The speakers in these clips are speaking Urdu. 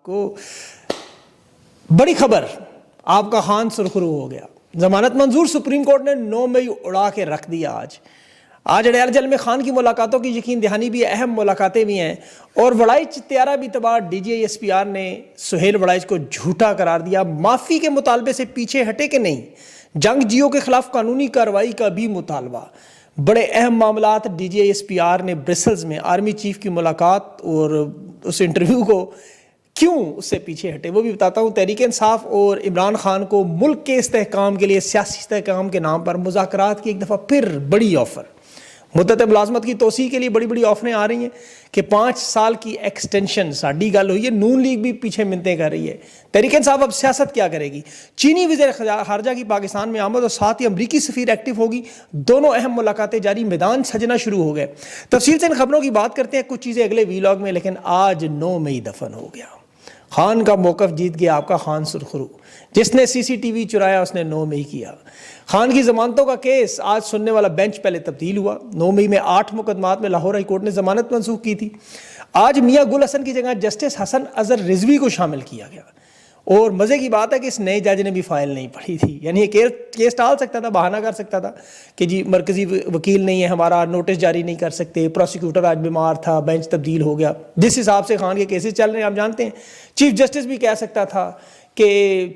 کو بڑی خبر، آپ کا خان سرخرو ہو گیا، ضمانت منظور، سپریم کورٹ نے 9 مئی اڑا کے رکھ دیا۔ آج اڈیال جیل میں خان کی ملاقاتوں کی یقین دہانی بھی، اہم ملاقاتیں بھی ہیں، اور وڑائچ طیارہ بھی تباہ۔ D G S P R نے سہیل وڑائچ کو جھوٹا قرار دیا، معافی کے مطالبے سے پیچھے ہٹے کہ نہیں، جنگ جیو کے خلاف قانونی کارروائی کا بھی مطالبہ۔ بڑے اہم معاملات۔ D G S P R نے برسلز میں آرمی چیف کی ملاقات اور اس انٹرویو کو کیوں اس سے پیچھے ہٹے وہ بھی بتاتا ہوں۔ تحریک انصاف اور عمران خان کو ملک کے استحکام کے لیے سیاسی استحکام کے نام پر مذاکرات کی ایک دفعہ پھر بڑی آفر۔ مدت ملازمت کی توسیع کے لیے بڑی آفریں آ رہی ہیں کہ 5 سال کی ایکسٹینشن ساڈی گل ہوئی ہے۔ نون لیگ بھی پیچھے منتیں کر رہی ہے۔ تحریک انصاف اب سیاست کیا کرے گی؟ چینی وزیر خارجہ کی پاکستان میں آمد اور ساتھ ہی امریکی سفیر ایکٹیو ہوگی۔ دونوں اہم ملاقاتیں جاری، میدان سجنا شروع ہو گئے۔ تفصیل سے ان خبروں کی بات کرتے ہیں، کچھ چیزیں اگلے ویلاگ میں، لیکن آج 9 مئی دفن ہو گیا۔ خان کا موقف جیت گیا آپ کا خان سرخرو، جس نے سی سی ٹی وی چرایا اس نے 9 مئی کیا۔ خان کی ضمانتوں کا کیس آج سننے والا بینچ پہلے تبدیل ہوا۔ 9 مئی میں 8 مقدمات میں لاہور ہائی کورٹ نے ضمانت منسوخ کی تھی۔ آج میاں گل حسن کی جگہ جسٹس حسن اظہر رضوی کو شامل کیا گیا، اور مزے کی بات ہے کہ اس نئے جج نے بھی فائل نہیں پڑھی تھی، یعنی یہ کیس ٹال سکتا تھا، بہانہ کر سکتا تھا کہ جی مرکزی وکیل نہیں ہے ہمارا، نوٹس جاری نہیں کر سکتے، پروسیکیوٹر آج بیمار تھا، بینچ تبدیل ہو گیا۔ جس حساب سے خان کے کیسز چل رہے ہیں آپ جانتے ہیں، چیف جسٹس بھی کہہ سکتا تھا کہ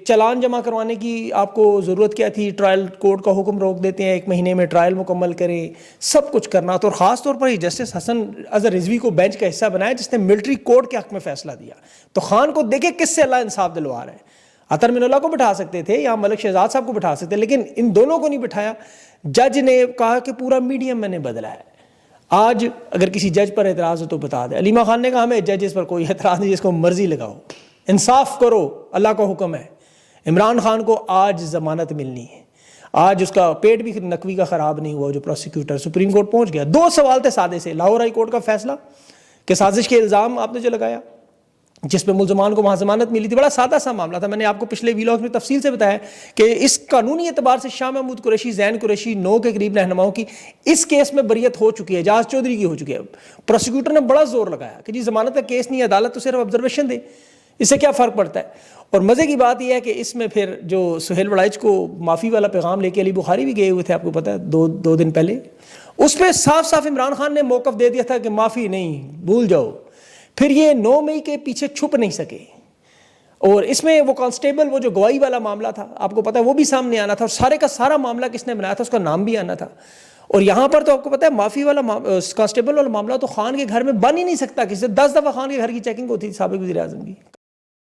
چلان جمع کروانے کی آپ کو ضرورت کیا تھی، ٹرائل کورٹ کا حکم روک دیتے ہیں، 1 مہینے میں ٹرائل مکمل کریں، سب کچھ کرنا تو، اور خاص طور پر یہ جسٹس حسن اظہر رضوی کو بینچ کا حصہ بنایا جس نے ملٹری کورٹ کے حق میں فیصلہ دیا۔ تو خان کو دیکھیں کس سے اللہ انصاف دلوا رہا ہے۔ عطر من اللہ کو بٹھا سکتے تھے یا ملک شہزاد صاحب کو بٹھا سکتے، لیکن ان دونوں کو نہیں بٹھایا۔ جج نے کہا کہ پورا میڈیم میں نے بدلا ہے۔ آج اگر کسی جج پر اعتراض ہو تو بتا دیں۔ علیمہ خان نے کہا ہمیں ججز پر کوئی اعتراض نہیں، جس کو مرضی لگاؤ، انصاف کرو، اللہ کا حکم ہے۔ عمران خان کو آج ضمانت ملنی ہے۔ آج اس کا پیٹ بھی نقوی کا خراب نہیں ہوا، جو پروسیکیوٹر سپریم کورٹ پہنچ گیا۔ 2 سوال تھے سادے سے، لاہور ہائی کورٹ کا فیصلہ کہ سازش کے الزام آپ نے جو لگایا، جس پہ ملزمان کو وہاں ضمانت ملی تھی، بڑا سادہ سا معاملہ تھا۔ میں نے آپ کو پچھلے ویلاگ میں تفصیل سے بتایا کہ اس قانونی اعتبار سے شاہ محمود قریشی، زین قریشی، 9 کے قریب رہنماؤں کی اس کیس میں بریت ہو چکی ہے، اعجاز چودھری کی ہو چکی ہے۔ پروسیکیوٹر نے بڑا زور لگایا کہ جی ضمانت کا کیس نہیں ہے، عدالت تو صرف آبزرویشن دے، اس سے کیا فرق پڑتا ہے۔ اور مزے کی بات یہ ہے کہ اس میں پھر جو سہیل وڑائچ کو معافی والا پیغام لے کے علی بخاری بھی گئے ہوئے تھے، آپ کو پتہ ہے، دو دن پہلے، اس پہ صاف عمران خان نے موقف دے دیا تھا کہ معافی نہیں، بھول جاؤ۔ پھر یہ 9 مئی کے پیچھے چھپ نہیں سکے، اور اس میں وہ کانسٹیبل، وہ جو گواہی والا معاملہ تھا، آپ کو پتہ ہے وہ بھی سامنے آنا تھا، اور سارے کا سارا معاملہ کس نے بنایا تھا اس کا نام بھی آنا تھا۔ اور یہاں پر تو آپ کو پتہ ہے معافی والا کانسٹیبل والا معاملہ تو خان کے گھر میں بن ہی نہیں سکتا، کسی 10 دفعہ خان کے گھر کی چیکنگ ہوتی تھی سابق وزیر اعظم کی۔